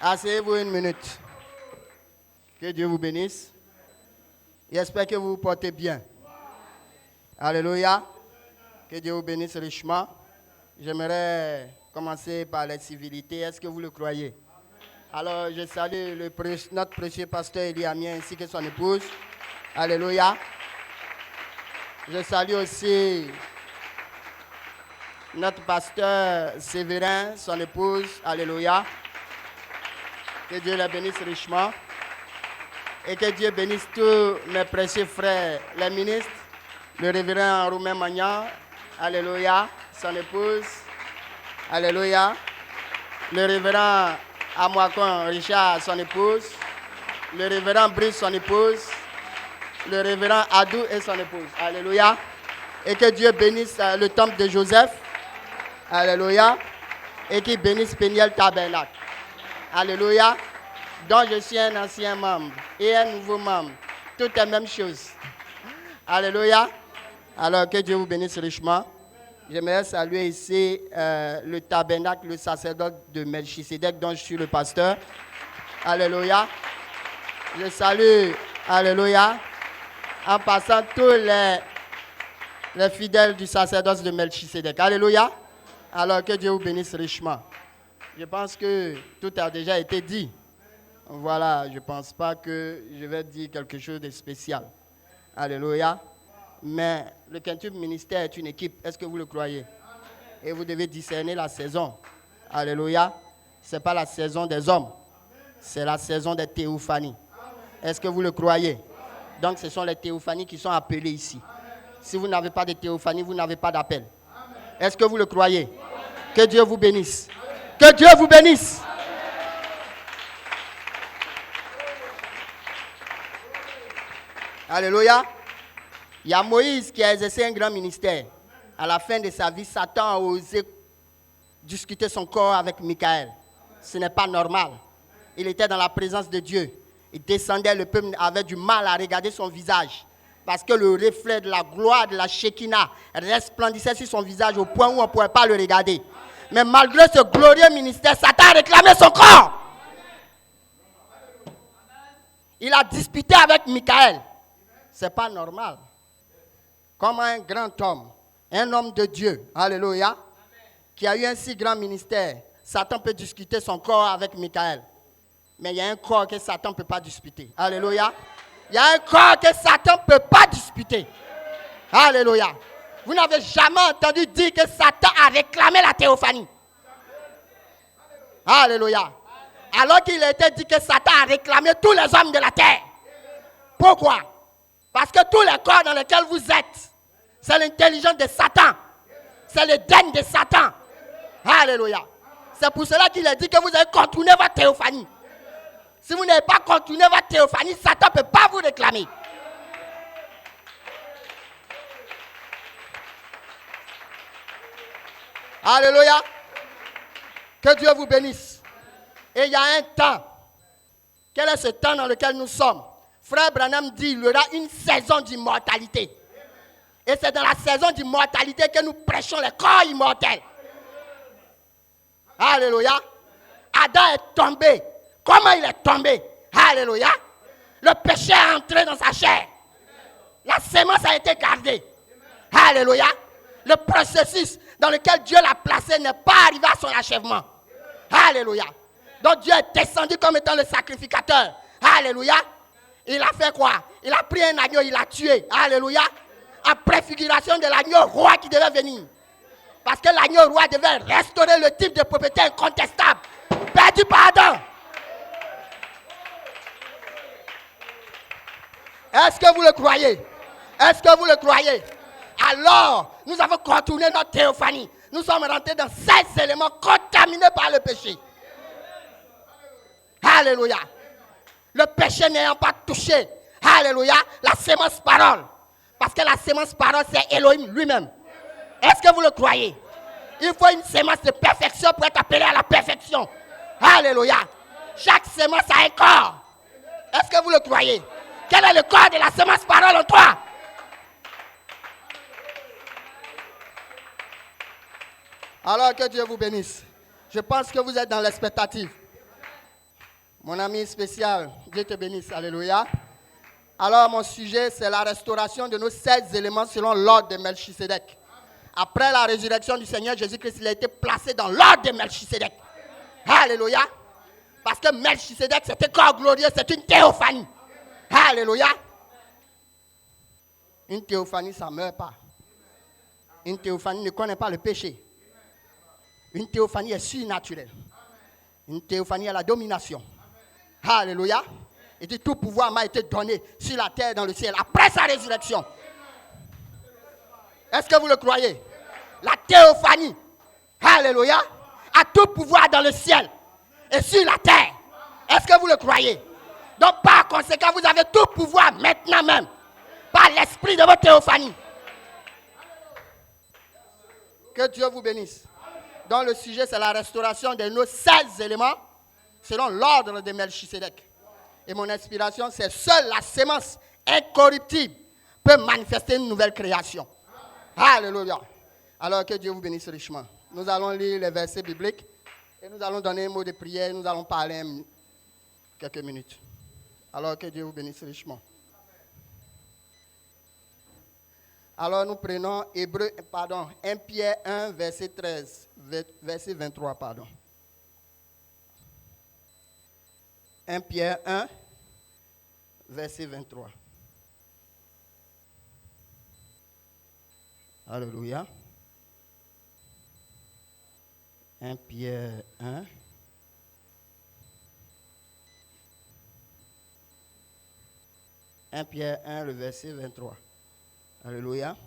Asseyez-vous une minute. Que Dieu vous bénisse. J'espère que vous vous portez bien. Alléluia. Que Dieu vous bénisse richement. J'aimerais commencer par les civilités. Est-ce que vous le croyez? Alors, je salue notre précieux pasteur Élie Amien ainsi que son épouse. Alléluia. Je salue aussi notre pasteur Séverin, son épouse. Alléluia. Que Dieu les bénisse richement. Et que Dieu bénisse tous mes précieux frères, les ministres, le révérend Roumain Magnan. Alléluia. Son épouse. Alléluia. Le révérend Amouakon Richard, son épouse. Le révérend Brice, son épouse. Le révérend Adou et son épouse. Alléluia. Et que Dieu bénisse le temple de Joseph. Alléluia. Et qu'il bénisse Péniel Tabernacle. Alléluia. Donc je suis un ancien membre et un nouveau membre. Tout est la même chose. Alléluia. Alors que Dieu vous bénisse richement. J'aimerais saluer ici le tabernacle, le sacerdoce de Melchisédek, dont je suis le pasteur. Alléluia. Je salue, alléluia, en passant tous les fidèles du sacerdoce de Melchisédek. Alléluia. Alors que Dieu vous bénisse richement. Je pense que tout a déjà été dit. Voilà, je ne pense pas que je vais dire quelque chose de spécial. Alléluia. Mais le quintuple ministère est une équipe. Est-ce que vous le croyez? Et vous devez discerner la saison. Alléluia. Ce n'est pas la saison des hommes. C'est la saison des théophanies. Est-ce que vous le croyez? Donc ce sont les théophanies qui sont appelées ici. Si vous n'avez pas de théophanie, vous n'avez pas d'appel. Est-ce que vous le croyez? Que Dieu vous bénisse. Que Dieu vous bénisse. Alléluia. Il y a Moïse qui a exercé un grand ministère. À la fin de sa vie, Satan a osé discuter son corps avec Michaël. Ce n'est pas normal. Il était dans la présence de Dieu. Il descendait, le peuple avait du mal à regarder son visage. Parce que le reflet de la gloire de la Shekinah resplendissait sur son visage au point où on ne pouvait pas le regarder. Mais malgré ce glorieux ministère, Satan a réclamé son corps. Il a disputé avec Michaël. Ce n'est pas normal. Comme un grand homme, un homme de Dieu, alléluia, qui a eu un si grand ministère, Satan peut discuter son corps avec Michaël. Mais il y a un corps que Satan ne peut pas disputer. Alléluia. Il y a un corps que Satan ne peut pas disputer. Alléluia. Vous n'avez jamais entendu dire que Satan a réclamé la théophanie. Alléluia. Alors qu'il a été dit que Satan a réclamé tous les hommes de la terre. Pourquoi? Parce que tous les corps dans lesquels vous êtes, c'est l'intelligence de Satan. C'est l'Éden de Satan. Alléluia. C'est pour cela qu'il a dit que vous avez contourné votre théophanie. Si vous n'avez pas contourné votre théophanie, Satan ne peut pas vous réclamer. Alléluia. Que Dieu vous bénisse. Et il y a un temps. Quel est ce temps dans lequel nous sommes? Frère Branham dit qu'il y aura une saison d'immortalité. Et c'est dans la saison d'immortalité que nous prêchons les corps immortels. Alléluia. Adam est tombé. Comment il est tombé? Alléluia. Le péché est entré dans sa chair. La sémence a été gardée. Alléluia. Le processus dans lequel Dieu l'a placé n'est pas arrivé à son achèvement. Alléluia. Donc Dieu est descendu comme étant le sacrificateur. Alléluia. Il a fait quoi? Il a pris un agneau, il l'a tué. Alléluia. En préfiguration de l'agneau roi qui devait venir. Parce que l'agneau roi devait restaurer le type de propriété incontestable perdu par Adam. Est-ce que vous le croyez? Est-ce que vous le croyez? Alors, nous avons contourné notre théophanie. Nous sommes rentrés dans 16 éléments contaminés par le péché. Alléluia. Le péché n'ayant pas touché, alléluia, la sémence parole. Parce que la sémence parole, c'est Elohim lui-même. Est-ce que vous le croyez? Il faut une sémence de perfection pour être appelé à la perfection. Alléluia. Chaque sémence a un corps. Est-ce que vous le croyez? Quel est le corps de la sémence parole en toi? Alors que Dieu vous bénisse. Je pense que vous êtes dans l'expectative. Mon ami spécial, Dieu te bénisse. Alléluia. Alors, mon sujet, c'est la restauration de nos 16 éléments selon l'ordre de Melchisédek. Après la résurrection du Seigneur Jésus-Christ, il a été placé dans l'ordre de Melchisédek. Alléluia. Parce que Melchisédek, c'était corps glorieux, c'est une théophanie. Alléluia. Une théophanie, ça ne meurt pas. Une théophanie ne connaît pas le péché. Une théophanie est surnaturelle. Une théophanie a la domination. Alléluia. Et dit, tout pouvoir m'a été donné sur la terre et dans le ciel après sa résurrection. Est-ce que vous le croyez? La théophanie, alléluia, a tout pouvoir dans le ciel et sur la terre. Est-ce que vous le croyez? Donc par conséquent, vous avez tout pouvoir maintenant même par l'esprit de votre théophanie. Que Dieu vous bénisse. Donc le sujet, c'est la restauration de nos 16 éléments selon l'ordre de Melchisédek. Et mon inspiration, c'est seule la sémence incorruptible peut manifester une nouvelle création. Alléluia. Alors que Dieu vous bénisse richement. Nous allons lire les versets bibliques et nous allons donner un mot de prière. Nous allons parler quelques minutes. Alors que Dieu vous bénisse richement. Alors nous prenons 1 Pierre 1, verset 13, verset 23, pardon. 1 Pierre 1, verset 23. Alléluia. 1 Pierre 1. Pierre 1, le verset 23. Alléluia.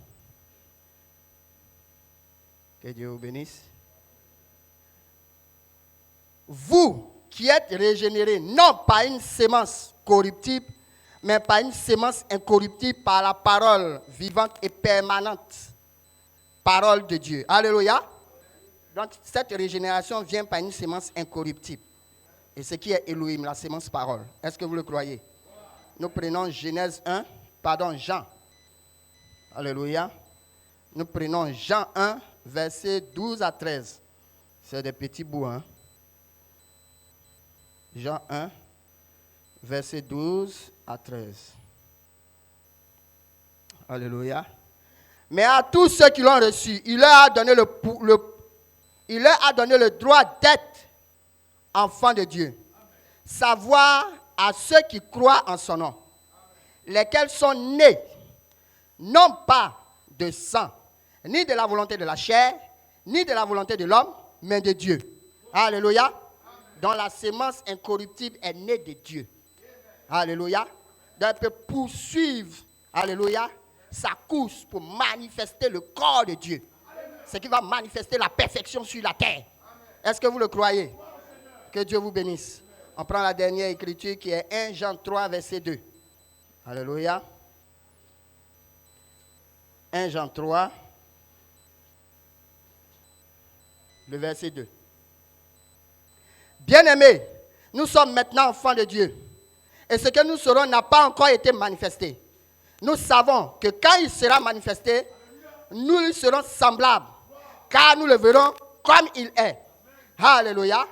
Que Dieu vous bénisse. Vous qui êtes régénérés, non pas une sémence corruptible, mais par une sémence incorruptible par la parole vivante et permanente. Parole de Dieu. Alléluia. Donc cette régénération vient par une sémence incorruptible. Et ce qui est Elohim, la sémence parole. Est-ce que vous le croyez? Nous prenons Jean. Alléluia. Nous prenons Jean 1, versets 12 à 13. C'est des petits bouts, hein? Jean 1, versets 12 à 13. Alléluia. Mais à tous ceux qui l'ont reçu, il leur a donné le droit d'être enfants de Dieu. Savoir à ceux qui croient en son nom, lesquels sont nés, non pas de sang, ni de la volonté de la chair, ni de la volonté de l'homme, mais de Dieu. Alléluia. Dont la sémence incorruptible est née de Dieu. Alléluia. Donc elle peut poursuivre, alléluia, sa course pour manifester le corps de Dieu. Ce qui va manifester la perfection sur la terre. Est-ce que vous le croyez? Que Dieu vous bénisse. On prend la dernière écriture qui est 1 Jean 3, verset 2. Alléluia. 1 Jean 3, le verset 2. Bien-aimés, nous sommes maintenant enfants de Dieu. Et ce que nous serons n'a pas encore été manifesté. Nous savons que quand il sera manifesté, nous lui serons semblables. Car nous le verrons comme il est. Alléluia.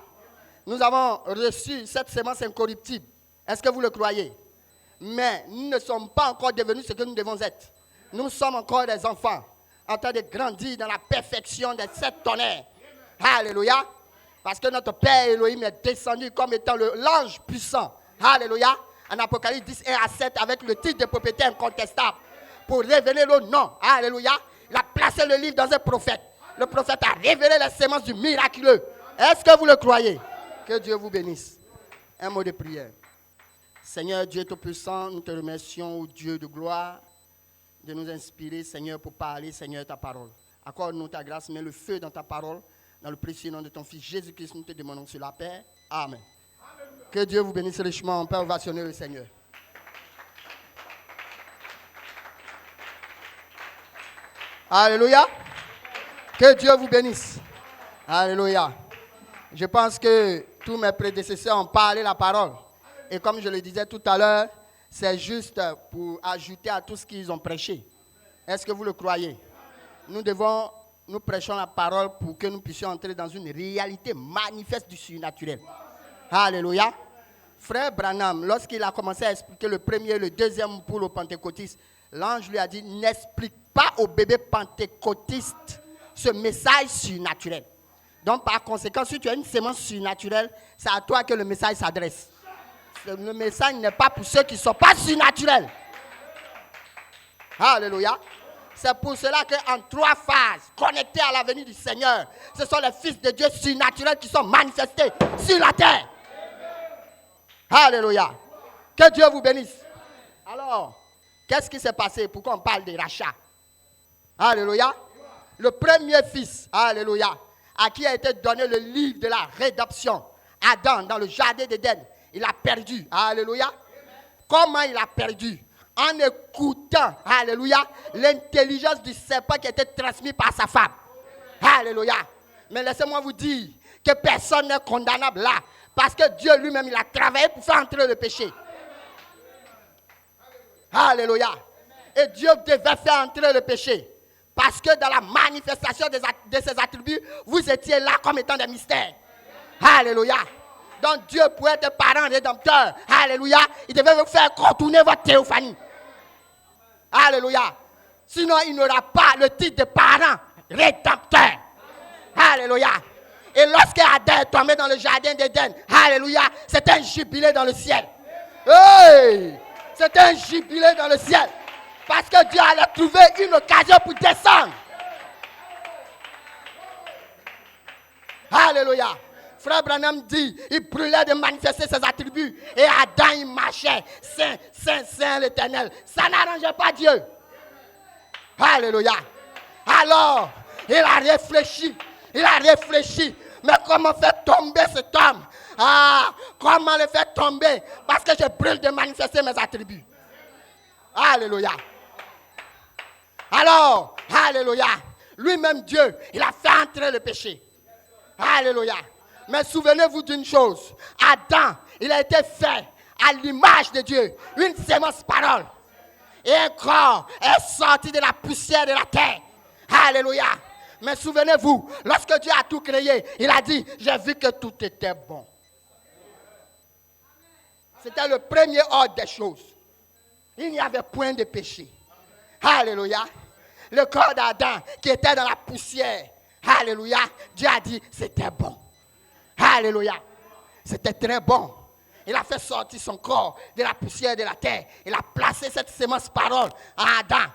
Nous avons reçu cette sémence incorruptible. Est-ce que vous le croyez? Mais nous ne sommes pas encore devenus ce que nous devons être. Nous sommes encore des enfants en train de grandir dans la perfection des 7 tonnerres. Alléluia. Parce que notre Père Elohim est descendu comme étant l'ange puissant. Alléluia. En Apocalypse 10, 1 à 7, avec le titre de propriété incontestable. Pour révéler le nom. Alléluia. Il a placé le livre dans un prophète. Le prophète a révélé les sémences du miraculeux. Est-ce que vous le croyez? Que Dieu vous bénisse. Un mot de prière. Seigneur Dieu Tout-Puissant, nous te remercions, ô Dieu de gloire, de nous inspirer, Seigneur, pour parler, Seigneur, ta parole. Accorde-nous ta grâce, mets le feu dans ta parole. Dans le précieux nom de ton Fils Jésus-Christ, nous te demandons sur la paix. Amen. Que Dieu vous bénisse richement. On peut ovationner le Seigneur. Alléluia. Que Dieu vous bénisse. Alléluia. Je pense que tous mes prédécesseurs ont parlé la parole. Et comme je le disais tout à l'heure, c'est juste pour ajouter à tout ce qu'ils ont prêché. Est-ce que vous le croyez? Nous prêchons la parole pour que nous puissions entrer dans une réalité manifeste du surnaturel. Alléluia. Frère Branham, lorsqu'il a commencé à expliquer le premier et le deuxième pour le pentecôtiste, l'ange lui a dit, n'explique pas au bébé pentecôtiste ce message surnaturel. Donc par conséquent, si tu as une sémence surnaturelle, c'est à toi que le message s'adresse. Le message n'est pas pour ceux qui ne sont pas surnaturels. Alléluia. C'est pour cela qu'en 3 phases, connectées à la venue du Seigneur, ce sont les fils de Dieu surnaturels qui sont manifestés sur la terre. Alléluia. Que Dieu vous bénisse. Alors, qu'est-ce qui s'est passé? Pourquoi on parle des rachats? Alléluia. Le premier fils, alléluia, à qui a été donné le livre de la rédemption, Adam, dans le jardin d'Éden, il a perdu. Alléluia. Comment il a perdu? En écoutant, alléluia, l'intelligence du serpent qui était transmise par sa femme. Alléluia. Mais laissez-moi vous dire que personne n'est condamnable là. Parce que Dieu lui-même, il a travaillé pour faire entrer le péché. Alléluia. Et Dieu devait faire entrer le péché. Parce que dans la manifestation de ses attributs, vous étiez là comme étant des mystères. Alléluia. Donc Dieu pouvait être parent rédempteur. Alléluia. Il devait vous faire contourner votre théophanie. Alléluia. Sinon, il n'aura pas le titre de parent rédempteur. Alléluia. Et lorsque Adam est tombé dans le jardin d'Éden, alléluia, c'était un jubilé dans le ciel. Hey! C'était un jubilé dans le ciel. Parce que Dieu allait trouver une occasion pour descendre. Alléluia. Frère Branham dit, il brûlait de manifester ses attributs. Et Adam, il marchait. Saint, Saint, Saint l'Éternel. Ça n'arrangeait pas Dieu. Alléluia. Alors, il a réfléchi. Il a réfléchi. Mais comment faire tomber cet homme? Ah, comment le faire tomber? Parce que je brûle de manifester mes attributs. Alléluia. Alors, alléluia. Lui-même Dieu, il a fait entrer le péché. Alléluia. Mais souvenez-vous d'une chose. Adam, il a été fait à l'image de Dieu. Une sémence parole. Et un corps est sorti de la poussière de la terre. Alléluia. Mais souvenez-vous, lorsque Dieu a tout créé, il a dit, j'ai vu que tout était bon. C'était le premier ordre des choses. Il n'y avait point de péché. Alléluia. Le corps d'Adam qui était dans la poussière. Alléluia. Dieu a dit, c'était bon. Alléluia. C'était très bon. Il a fait sortir son corps de la poussière de la terre. Il a placé cette sémence parole en Adam.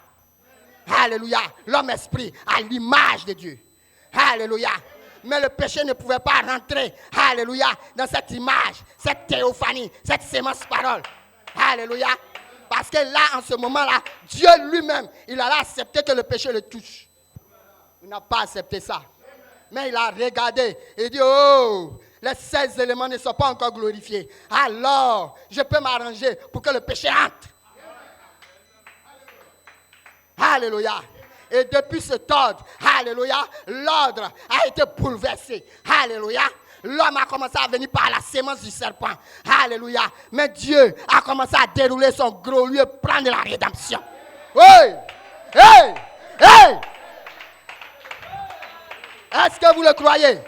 Alléluia. L'homme esprit à l'image de Dieu. Alléluia. Mais le péché ne pouvait pas rentrer. Alléluia. Dans cette image, cette théophanie, cette sémence parole. Alléluia. Parce que là, en ce moment-là, Dieu lui-même, il allait accepter que le péché le touche. Il n'a pas accepté ça. Mais il a regardé et dit, oh, les 16 éléments ne sont pas encore glorifiés. Alors, je peux m'arranger pour que le péché entre. Alléluia. Et depuis cet ordre, alléluia, l'ordre a été bouleversé. Alléluia. L'homme a commencé à venir par la sémence du serpent. Alléluia. Mais Dieu a commencé à dérouler son gros lieu, prendre la rédemption. Oui. Hey! Hey! Est-ce que vous le croyez?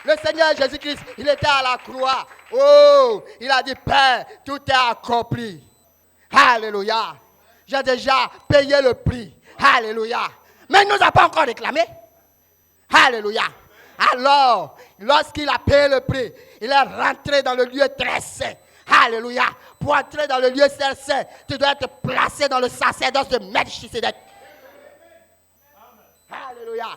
Le Seigneur Jésus-Christ, il était à la croix. Oh, il a dit, Père, tout est accompli. Alléluia. J'ai déjà payé le prix. Alléluia. Mais il ne nous a pas encore réclamé. Alléluia. Alors, lorsqu'il a payé le prix, il est rentré dans le lieu très saint. Alléluia. Pour entrer dans le lieu très saint, tu dois être placé dans le sacerdoce de Melchisedec. Alléluia.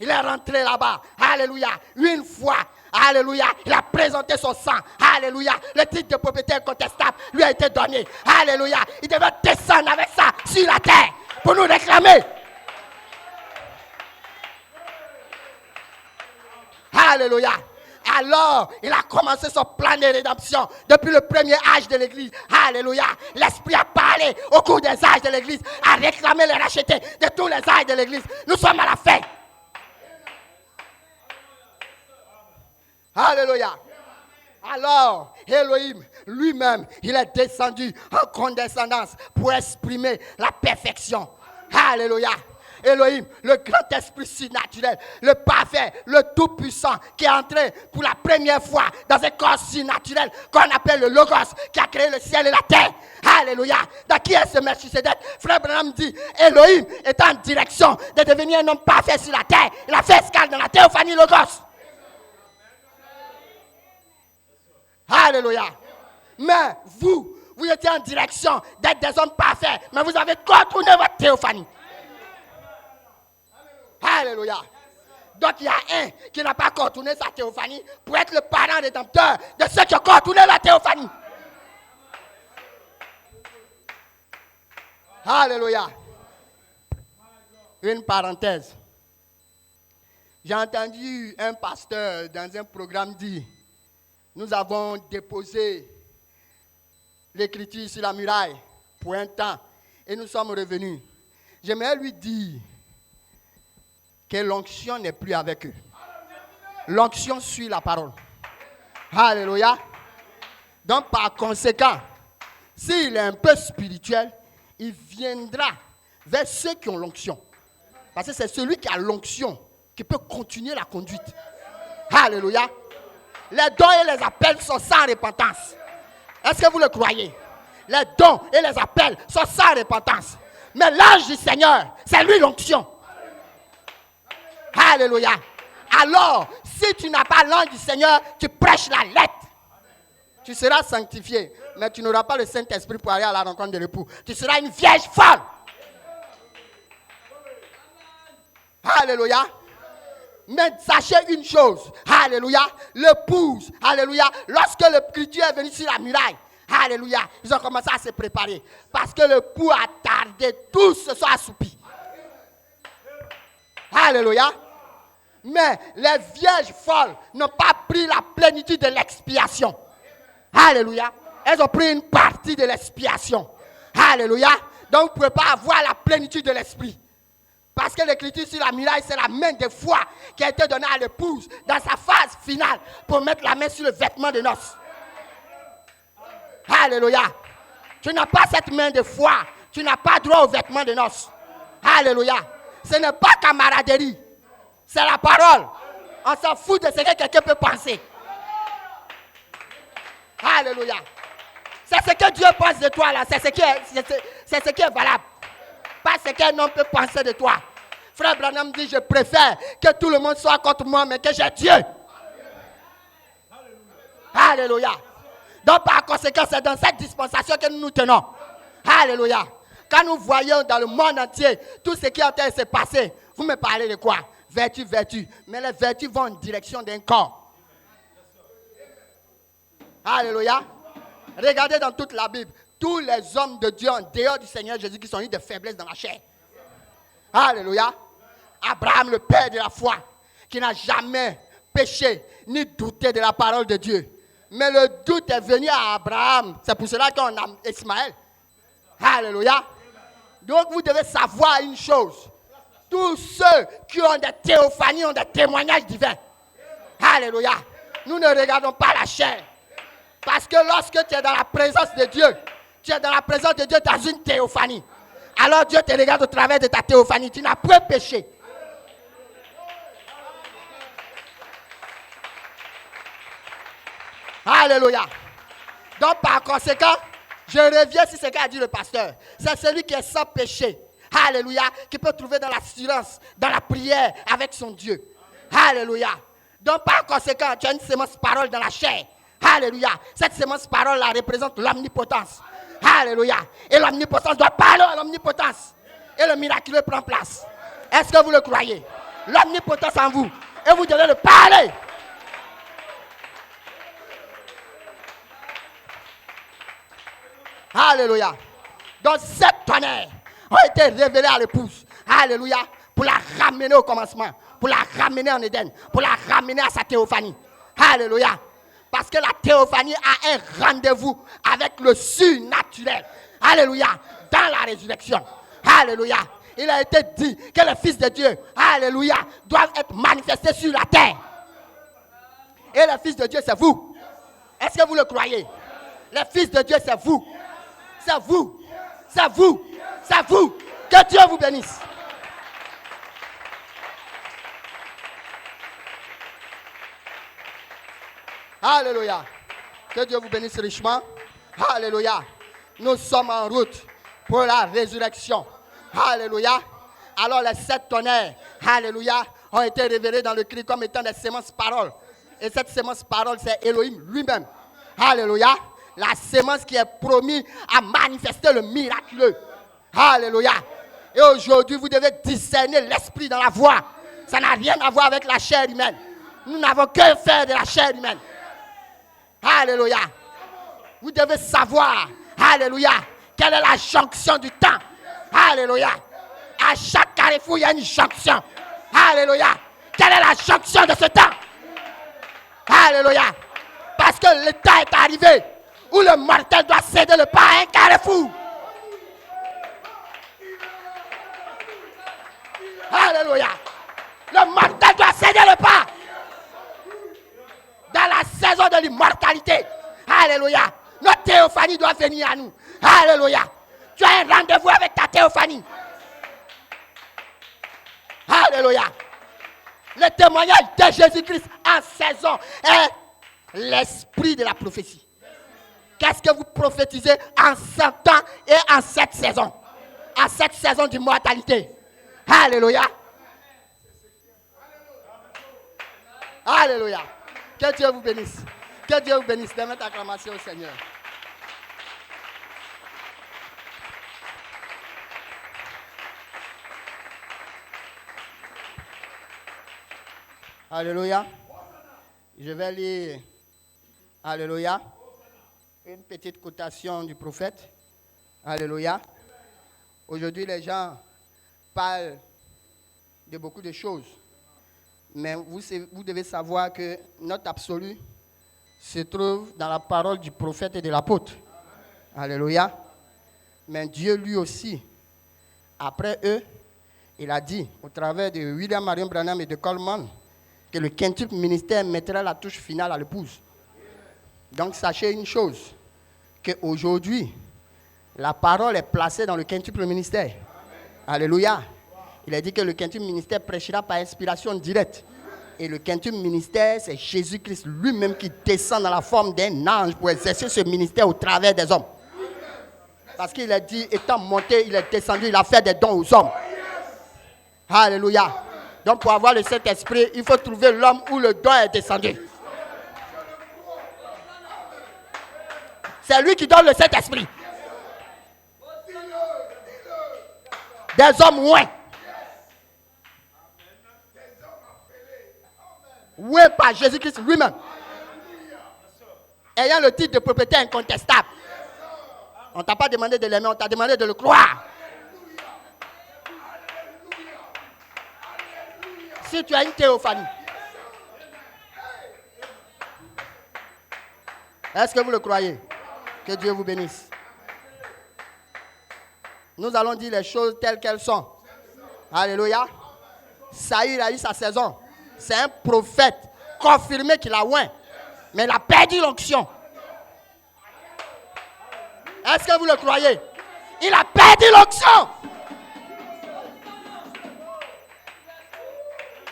Il est rentré là-bas. Alléluia. Une fois. Alléluia. Il a présenté son sang. Alléluia. Le titre de propriétaire incontestable lui a été donné. Alléluia. Il devait descendre avec ça sur la terre pour nous réclamer. Alléluia. Alors, il a commencé son plan de rédemption depuis le premier âge de l'Église. Alléluia. L'Esprit a parlé au cours des âges de l'Église, a réclamé les rachetés de tous les âges de l'Église. Nous sommes à la fin. Alléluia. Alors, Elohim lui-même, il est descendu en condescendance pour exprimer la perfection. Alléluia. Elohim, le grand esprit surnaturel, le parfait, le tout-puissant qui est entré pour la première fois dans un corps surnaturel qu'on appelle le Logos, qui a créé le ciel et la terre. Alléluia. Dans qui est ce Melchisedec? Frère Branham dit, Elohim est en direction de devenir un homme parfait sur la terre. Il a fait escale dans la théophanie Logos. Alléluia. Mais vous étiez en direction d'être des hommes parfaits, mais vous avez contourné votre théophanie. Alléluia. Donc il y a un qui n'a pas contourné sa théophanie pour être le parent rédempteur de ceux qui ont contourné la théophanie. Alléluia. Une parenthèse. J'ai entendu un pasteur dans un programme dire, nous avons déposé l'écriture sur la muraille pour un temps et nous sommes revenus. J'aimerais lui dire que l'onction n'est plus avec eux. L'onction suit la parole. Alléluia. Donc par conséquent, s'il est un peu spirituel, il viendra vers ceux qui ont l'onction. Parce que c'est celui qui a l'onction qui peut continuer la conduite. Alléluia. Les dons et les appels sont sans repentance. Est-ce que vous le croyez? Les dons et les appels sont sans repentance. Mais l'ange du Seigneur, c'est lui l'onction. Alléluia. Alors, si tu n'as pas l'ange du Seigneur, tu prêches la lettre. Tu seras sanctifié, mais tu n'auras pas le Saint-Esprit pour aller à la rencontre de l'époux. Tu seras une vierge folle. Alléluia. Mais sachez une chose, alléluia, l'épouse, alléluia, lorsque l'écriture est venue sur la muraille, alléluia, ils ont commencé à se préparer. Parce que l'époux a tardé, tous se sont assoupis. Alléluia. Mais les vierges folles n'ont pas pris la plénitude de l'expiation. Alléluia. Elles ont pris une partie de l'expiation. Alléluia. Donc vous ne pouvez pas avoir la plénitude de l'esprit. Parce que l'écriture sur la muraille, c'est la main de foi qui a été donnée à l'épouse dans sa phase finale pour mettre la main sur le vêtement de noces. Alléluia. Tu n'as pas cette main de foi. Tu n'as pas droit au vêtement de noces. Alléluia. Ce n'est pas camaraderie. C'est la parole. On s'en fout de ce que quelqu'un peut penser. Alléluia. C'est ce que Dieu pense de toi là. C'est ce qui est valable. Pas ce qu'un homme peut penser de toi. Frère Branham dit, je préfère que tout le monde soit contre moi, mais que j'ai Dieu. Alléluia. Donc par conséquent, c'est dans cette dispensation que nous nous tenons. Alléluia. Quand nous voyons dans le monde entier tout ce qui est en train de se passer, vous me parlez de quoi? Vertu, vertu. Mais les vertus vont en direction d'un corps. Alléluia. Regardez dans toute la Bible. Tous les hommes de Dieu en dehors du Seigneur Jésus qui ont eu des faiblesses dans la chair. Alléluia. Abraham, le père de la foi, qui n'a jamais péché ni douté de la parole de Dieu. Mais le doute est venu à Abraham. C'est pour cela qu'on a Ismaël. Alléluia. Donc vous devez savoir une chose. Tous ceux qui ont des théophanies ont des témoignages divins. Alléluia. Nous ne regardons pas la chair. Parce que lorsque tu es dans la présence de Dieu, tu es dans la présence de Dieu dans une théophanie. Alors Dieu te regarde au travers de ta théophanie. Tu n'as point péché. Alléluia. Donc par conséquent, je reviens sur ce qu'a dit le pasteur. C'est celui qui est sans péché. Alléluia. Qui peut trouver dans l'assurance, dans la prière avec son Dieu. Alléluia. Donc par conséquent, tu as une sémence parole dans la chair. Alléluia. Cette sémence parole là représente l'omnipotence. Alléluia. Et l'omnipotence doit parler à l'omnipotence. Et le miraculeux prend place. Est-ce que vous le croyez? L'omnipotence en vous. Et vous devez le parler. Alléluia. Donc sept tonnerres ont été révélés à l'épouse. Alléluia. Pour la ramener au commencement. Pour la ramener en Éden. Pour la ramener à sa théophanie. Alléluia. Parce que la théophanie a un rendez-vous avec le surnaturel. Alléluia. Dans la résurrection. Alléluia. Il a été dit que les fils de Dieu, alléluia, doivent être manifestés sur la terre. Et les fils de Dieu, c'est vous. Est-ce que vous le croyez? Les fils de Dieu, c'est vous. C'est vous. C'est vous. C'est vous. Que Dieu vous bénisse. Alléluia. Que Dieu vous bénisse richement. Alléluia. Nous sommes en route pour la résurrection. Alléluia. Alors les 7 tonnerres, alléluia, ont été révélés dans le cri comme étant des sémences paroles. Et cette sémence parole, c'est Elohim lui-même. Alléluia. La sémence qui est promise à manifester le miraculeux. Alléluia. Et aujourd'hui, vous devez discerner l'esprit dans la voix. Ça n'a rien à voir avec la chair humaine. Nous n'avons que faire de la chair humaine. Alléluia. Vous devez savoir, alléluia, quelle est la jonction du temps. Alléluia. À chaque carrefour, il y a une jonction. Alléluia. Quelle est la jonction de ce temps? Alléluia. Parce que le temps est arrivé où le mortel doit céder le pas à un carrefour. Alléluia. Le mortel doit céder le pas dans la saison de l'immortalité. Alléluia. Notre théophanie doit venir à nous. Alléluia. Tu as un rendez-vous avec ta théophanie. Alléluia. Le témoignage de Jésus-Christ en saison est l'esprit de la prophétie. Qu'est-ce que vous prophétisez en 100 ans et en cette saison? En cette saison d'immortalité. Alléluia. Alléluia. Que Dieu vous bénisse. Que Dieu vous bénisse. Donnez votre acclamation au Seigneur. Alléluia. Je vais lire, alléluia, une petite quotation du prophète. Alléluia. Aujourd'hui, les gens parlent de beaucoup de choses. Mais vous devez savoir que notre absolu se trouve dans la parole du prophète et de l'apôtre. Alléluia. Mais Dieu lui aussi, après eux, il a dit, au travers de William Marion Branham et de Coleman, que le quintuple ministère mettra la touche finale à l'épouse. Donc sachez une chose, qu'aujourd'hui, la parole est placée dans le quintuple ministère. Alléluia. Il a dit que le quintuple ministère prêchera par inspiration directe. Et le quintuple ministère, c'est Jésus-Christ lui-même qui descend dans la forme d'un ange pour exercer ce ministère au travers des hommes. Parce qu'il a dit, étant monté, il est descendu, il a fait des dons aux hommes. Alléluia. Donc pour avoir le Saint-Esprit, il faut trouver l'homme où le don est descendu. C'est lui qui donne le Saint-Esprit. Des hommes ouins. Oués par Jésus-Christ lui-même. Ayant le titre de propriété incontestable. On ne t'a pas demandé de l'aimer, on t'a demandé de le croire. Si tu as une théophanie, est-ce que vous le croyez? Que Dieu vous bénisse. Nous allons dire les choses telles qu'elles sont. Alléluia. Saül a eu sa saison. C'est un prophète confirmé qu'il a oint. Mais il a perdu l'onction. Est-ce que vous le croyez? Il a perdu l'onction.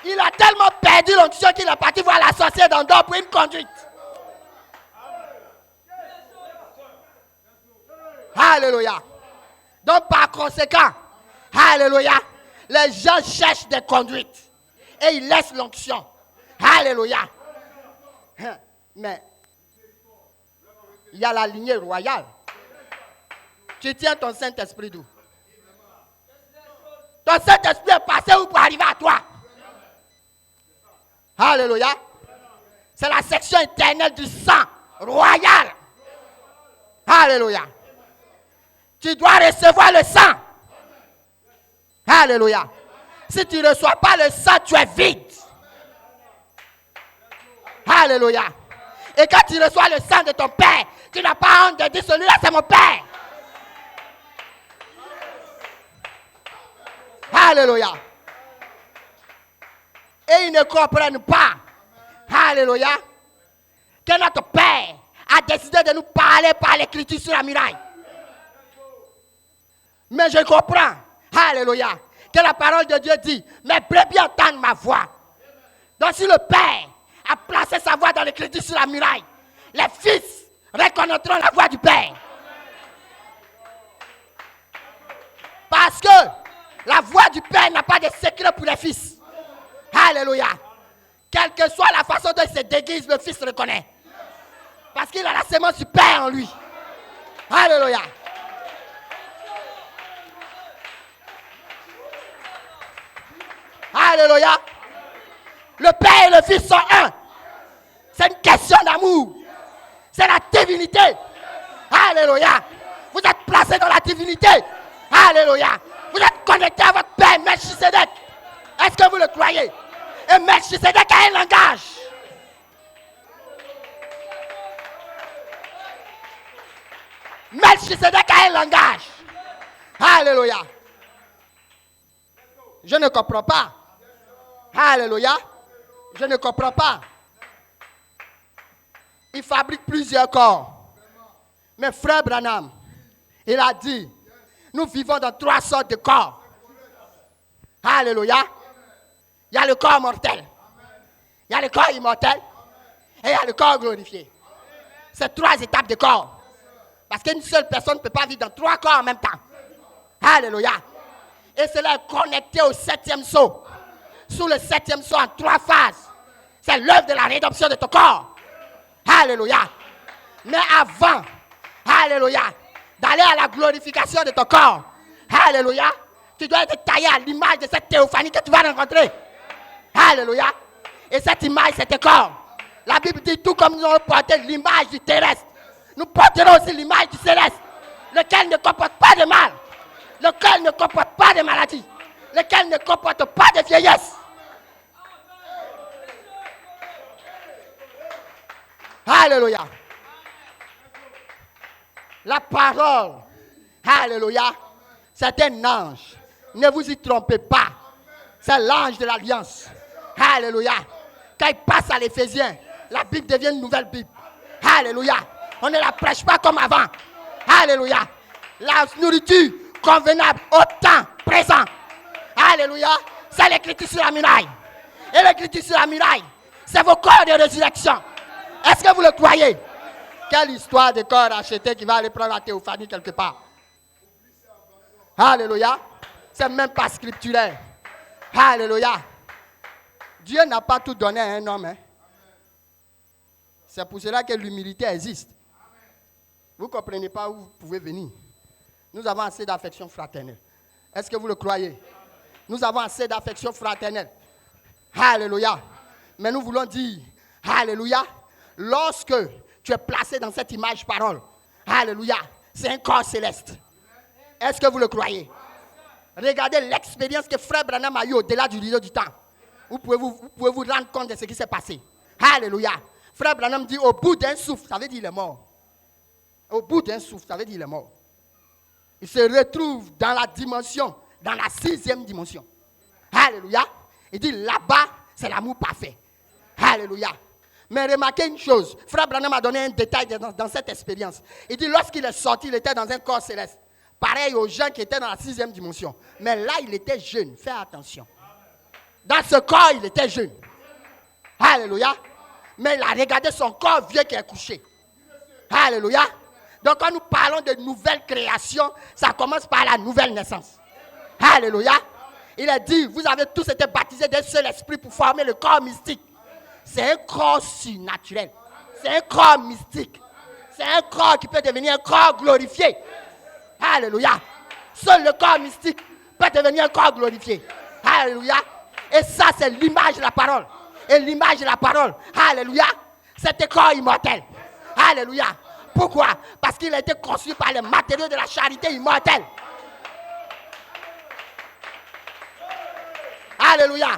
Il a tellement perdu l'onction qu'il est parti voir la sorcière d'Endor pour une conduite. Alléluia. Donc par conséquent, alléluia, les gens cherchent des conduites et ils laissent l'onction. Alléluia. Mais il y a la lignée royale. Tu tiens ton Saint-Esprit d'où? Ton Saint-Esprit est passé où pour arriver à toi? Alléluia. C'est la section éternelle du sang royal. Alléluia. Tu dois recevoir le sang. Alléluia. Si tu ne reçois pas le sang, tu es vide. Alléluia. Et quand tu reçois le sang de ton père, tu n'as pas honte de dire celui-là c'est mon père. Alléluia. Et ils ne comprennent pas. Alléluia. Que notre père a décidé de nous parler par l'écriture sur la muraille. Mais je comprends. Alléluia. Que la parole de Dieu dit, mes brebis entendent ma voix. Donc si le Père a placé sa voix dans l'écriture sur la muraille. Les fils reconnaîtront la voix du Père. Parce que la voix du Père n'a pas de secret pour les fils. Alléluia. Quelle que soit la façon dont il se déguise, le fils reconnaît. Parce qu'il a la sémence du Père en lui. Alléluia. Alléluia. Le Père et le Fils sont un. C'est une question d'amour. C'est la divinité. Alléluia. Vous êtes placés dans la divinité. Alléluia. Vous êtes connectés à votre Père, Melchisedec. Est-ce que vous le croyez? Et Melchisedec a un langage. Melchisedec a un langage. Alléluia. Je ne comprends pas. Alléluia. Je ne comprends pas. Il fabrique plusieurs corps. Mais frère Branham, il a dit, nous vivons dans 3 sortes de corps. Alléluia. Il y a le corps mortel. Il y a le corps immortel. Et il y a le corps glorifié. C'est 3 étapes de corps. Parce qu'une seule personne ne peut pas vivre dans 3 corps en même temps. Alléluia. Et cela est connecté au 7e sceau. Sous le 7e sceau en 3 phases. C'est l'œuvre de la rédemption de ton corps. Alléluia. Mais avant, alléluia, d'aller à la glorification de ton corps, alléluia, tu dois être taillé à l'image de cette théophanie que tu vas rencontrer. Alléluia. Et cette image, c'est ton corps. La Bible dit, tout comme nous avons porté l'image du terrestre, nous porterons aussi l'image du céleste, lequel ne comporte pas de mal, lequel ne comporte pas de maladie, lequel ne comporte pas de vieillesse. Alléluia. La parole, alléluia, c'est un ange. Ne vous y trompez pas. C'est l'ange de l'alliance. Alléluia. Quand il passe à l'Éphésiens, la Bible devient une nouvelle Bible. Alléluia. On ne la prêche pas comme avant. Alléluia. La nourriture convenable au temps présent. Alléluia. C'est l'écriture sur la muraille. Et l'écriture sur la muraille, c'est vos corps de résurrection. Est-ce que vous le croyez? Quelle histoire de corps acheté qui va aller prendre la théophanie quelque part? Alléluia. C'est même pas scripturaire. Alléluia. Dieu n'a pas tout donné à un homme. Hein. C'est pour cela que l'humilité existe. Vous ne comprenez pas où vous pouvez venir. Nous avons assez d'affection fraternelle. Est-ce que vous le croyez? Nous avons assez d'affection fraternelle. Alléluia. Mais nous voulons dire, alléluia, lorsque tu es placé dans cette image parole, alléluia, c'est un corps céleste. Est-ce que vous le croyez? Regardez l'expérience que frère Branham a eue au-delà du rideau du temps. Vous pouvez vous rendre compte de ce qui s'est passé. Alléluia. Frère Branham dit au bout d'un souffle, ça veut dire il est mort. Au bout d'un souffle, ça veut dire il est mort. Il se retrouve dans la dimension, dans la 6e dimension. Alléluia. Il dit là-bas, c'est l'amour parfait. Alléluia. Mais remarquez une chose, frère Branham a donné un détail dans cette expérience. Il dit lorsqu'il est sorti, il était dans un corps céleste. Pareil aux gens qui étaient dans la 6e dimension. Mais là, il était jeune. Fais attention. Dans ce corps, il était jeune. Alléluia. Mais il a regardé son corps vieux qui est couché. Alléluia. Donc quand nous parlons de nouvelle création, ça commence par la nouvelle naissance. Alléluia. Il a dit, vous avez tous été baptisés d'un seul esprit pour former le corps mystique. C'est un corps surnaturel. C'est un corps mystique. C'est un corps qui peut devenir un corps glorifié. Alléluia. Seul le corps mystique peut devenir un corps glorifié. Alléluia. Et ça, c'est l'image de la parole. Et l'image de la parole, alléluia, c'est un corps immortel. Alléluia. Pourquoi? Parce qu'il a été construit par les matériaux de la charité immortelle. Alléluia.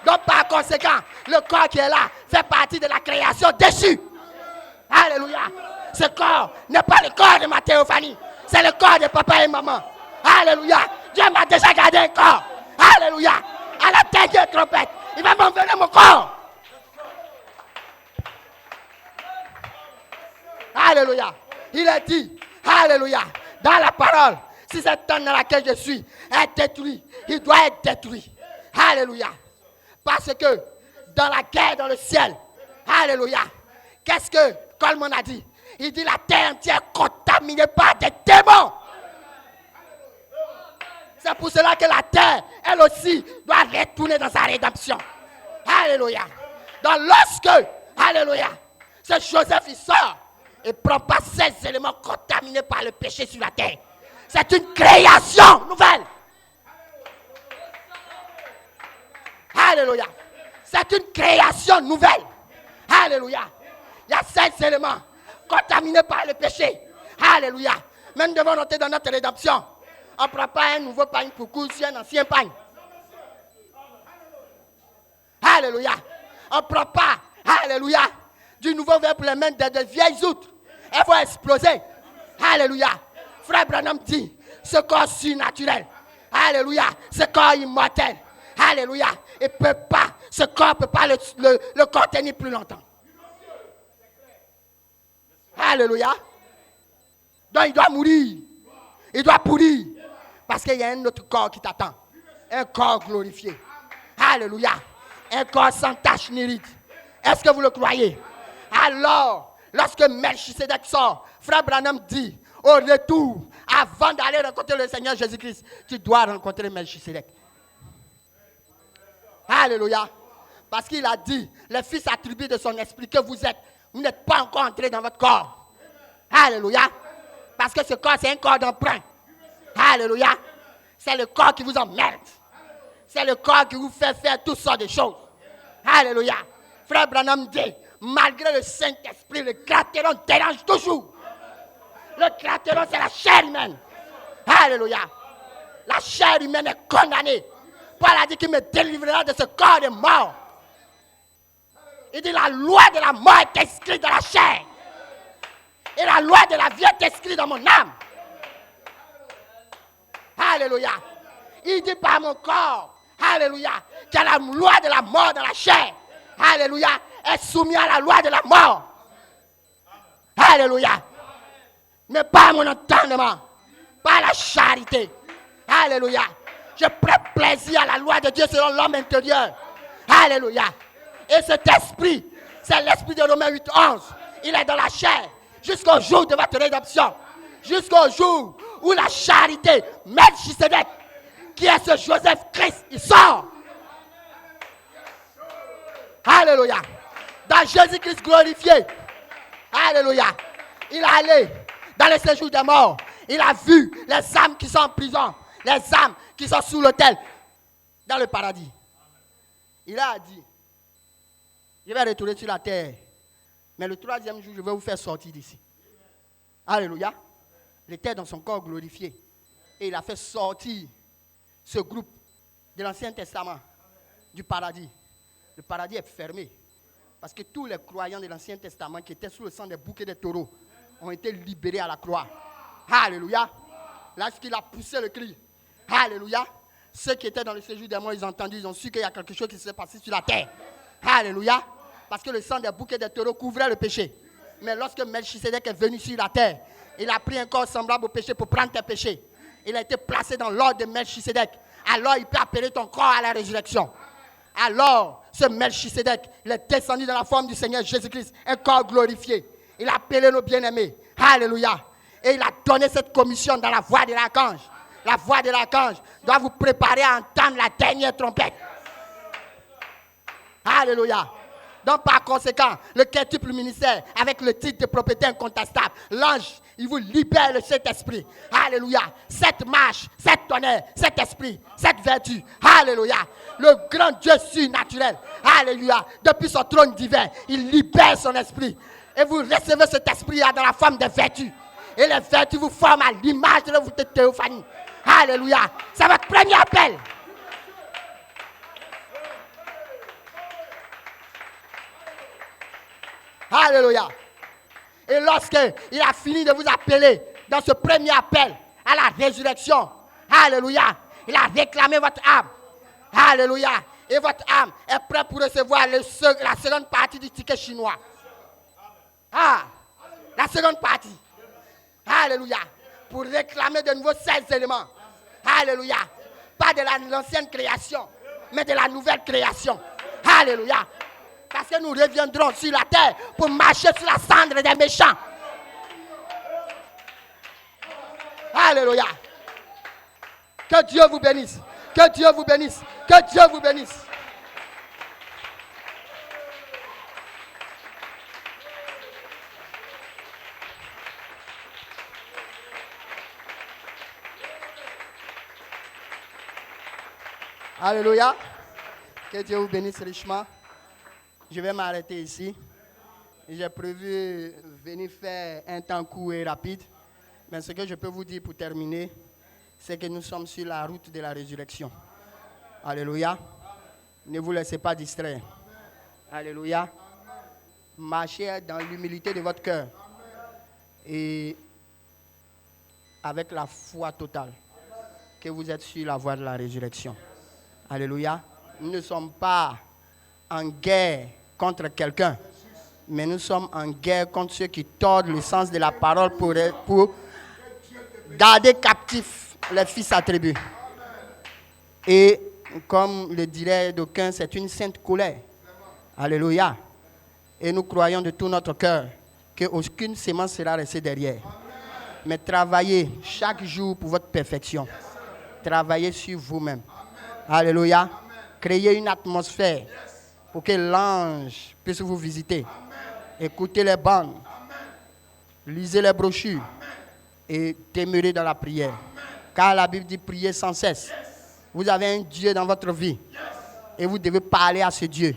Donc par conséquent, le corps qui est là fait partie de la création déchue. Alléluia. Ce corps n'est pas le corps de ma théophanie. C'est le corps de papa et maman. Alléluia. Dieu m'a déjà gardé un corps. Alléluia. À la dernière trompette, il va m'enlever mon corps. Alléluia. Il a dit, alléluia, dans la parole, si cette terre dans laquelle je suis est détruite, il doit être détruit. Alléluia. Parce que dans la guerre dans le ciel, Alléluia. Qu'est-ce que Coleman a dit? Il dit la terre entière est contaminée par des démons. C'est pour cela que la terre, elle aussi, doit retourner dans sa rédemption. Alléluia. Donc lorsque, alléluia, ce Joseph il sort et prend pas ces éléments contaminés par le péché sur la terre. C'est une création nouvelle. Alléluia. C'est une création nouvelle. Alléluia. Il y a 16 éléments contaminés par le péché. Alléluia. Même devant noter dans notre rédemption, on ne prend pas un nouveau pagne pour couper sur un ancien pagne. Alléluia. On ne prend pas, alléluia, du nouveau verre pour les mains de vieilles outres. Elles vont exploser. Alléluia. Frère Branham dit, ce corps surnaturel, alléluia, ce corps immortel, alléluia, ce corps ne peut pas le contenir plus longtemps. Alléluia. Donc il doit mourir. Il doit pourrir. Parce qu'il y a un autre corps qui t'attend. Un corps glorifié. Alléluia. Un corps sans tache ni ride. Est-ce que vous le croyez? Alors, lorsque Melchisedec sort, Frère Branham dit, au retour, avant d'aller rencontrer le Seigneur Jésus-Christ, tu dois rencontrer Melchisedec. Alléluia. Parce qu'il a dit, les fils attribués de son esprit que vous êtes, vous n'êtes pas encore entrés dans votre corps. Alléluia. Parce que ce corps, c'est un corps d'emprunt. Alléluia. C'est le corps qui vous emmerde. C'est le corps qui vous fait faire toutes sortes de choses. Alléluia. Frère Branham dit, malgré le Saint-Esprit, le crateron dérange toujours. Le crateron, c'est la chair humaine. Alléluia. La chair humaine est condamnée. Paul a dit qu'il me délivrera de ce corps de mort. Il dit la loi de la mort est inscrite dans la chair. Et la loi de la vie est inscrite dans mon âme. Alléluia. Il dit par mon corps, alléluia, que la loi de la mort dans la chair, alléluia, est soumise à la loi de la mort. Alléluia. Mais pas mon entendement, pas la charité. Alléluia. Je prends plaisir à la loi de Dieu selon l'homme intérieur. Alléluia. Et cet esprit, c'est l'esprit de Romains 8:11. Il est dans la chair jusqu'au jour de votre rédemption. Jusqu'au jour où la charité, Melchisedec, qui est ce Joseph Christ, il sort. Alléluia. Dans Jésus-Christ glorifié. Alléluia. Il est allé dans le séjour des morts. Il a vu les âmes qui sont en prison. Les âmes qui sont sous l'autel. Dans le paradis. Il a dit, je vais retourner sur la terre. Mais le troisième jour, je vais vous faire sortir d'ici. Alléluia. Il était dans son corps glorifié. Et il a fait sortir ce groupe de l'Ancien Testament du paradis. Le paradis est fermé. Parce que tous les croyants de l'Ancien Testament qui étaient sous le sang des boucs et des taureaux ont été libérés à la croix. Alléluia. Lorsqu'il a poussé le cri. Alléluia. Ceux qui étaient dans le séjour des morts, ils ont entendu, ils ont su qu'il y a quelque chose qui s'est passé sur la terre. Alléluia. Parce que le sang des boucs et des taureaux couvrait le péché. Mais lorsque Melchisedec est venu sur la terre, il a pris un corps semblable au péché pour prendre tes péchés. Il a été placé dans l'ordre de Melchisedec. Alors il peut appeler ton corps à la résurrection. Alors ce Melchisedec, il est descendu dans la forme du Seigneur Jésus-Christ, un corps glorifié. Il a appelé nos bien-aimés. Alléluia. Et il a donné cette commission dans la voix de l'archange. La voix de l'archange doit vous préparer à entendre la dernière trompette. Alléluia. Donc par conséquent, le quintuple ministère avec le titre de propriété incontestable, l'ange, il vous libère le Saint-Esprit. Alléluia. Cette marche, cette tonnerre, cet esprit, cette vertu. Alléluia. Le grand Dieu surnaturel. Alléluia. Depuis son trône divin, il libère son esprit. Et vous recevez cet esprit dans la forme des vertus. Et les vertus vous forment à l'image de votre théophanie. Alléluia. C'est votre premier appel. Alléluia. Et lorsqu'il a fini de vous appeler dans ce premier appel à la résurrection, alléluia, il a réclamé votre âme. Alléluia. Et votre âme est prête pour recevoir la seconde partie du ticket chinois. Ah, la seconde partie. Alléluia. Pour réclamer de nouveau 16 éléments. Alléluia. Pas de l'ancienne création, mais de la nouvelle création. Alléluia. Parce que nous reviendrons sur la terre pour marcher sur la cendre des méchants. Alléluia. Que Dieu vous bénisse. Que Dieu vous bénisse. Que Dieu vous bénisse. Alléluia. Que Dieu vous bénisse richement. Je vais m'arrêter ici. J'ai prévu venir faire un temps court et rapide. Mais ce que je peux vous dire pour terminer, c'est que nous sommes sur la route de la résurrection. Alléluia. Ne vous laissez pas distraire. Alléluia. Marchez dans l'humilité de votre cœur. Et avec la foi totale que vous êtes sur la voie de la résurrection. Alléluia. Nous ne sommes pas en guerre contre quelqu'un, mais nous sommes en guerre contre ceux qui tordent le sens de la parole pour garder captifs les fils attribués. Et comme le dirait d'aucuns, c'est une sainte colère. Alléluia. Et nous croyons de tout notre cœur qu'aucune sémence sera restée derrière. Mais travaillez chaque jour pour votre perfection. Travaillez sur vous-même. Alléluia. Créez une atmosphère pour que l'ange puisse vous visiter. Écoutez les bandes. Lisez les brochures. Et demeurez dans la prière. Car la Bible dit priez sans cesse. Vous avez un Dieu dans votre vie. Et vous devez parler à ce Dieu.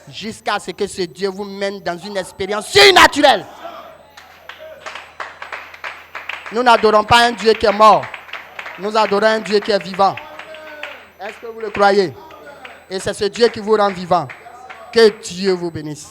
Jusqu'à ce que ce Dieu vous mène dans une expérience surnaturelle. Nous n'adorons pas un Dieu qui est mort. Nous adorons un Dieu qui est vivant. Est-ce que vous le croyez? Et c'est ce Dieu qui vous rend vivant. Que Dieu vous bénisse.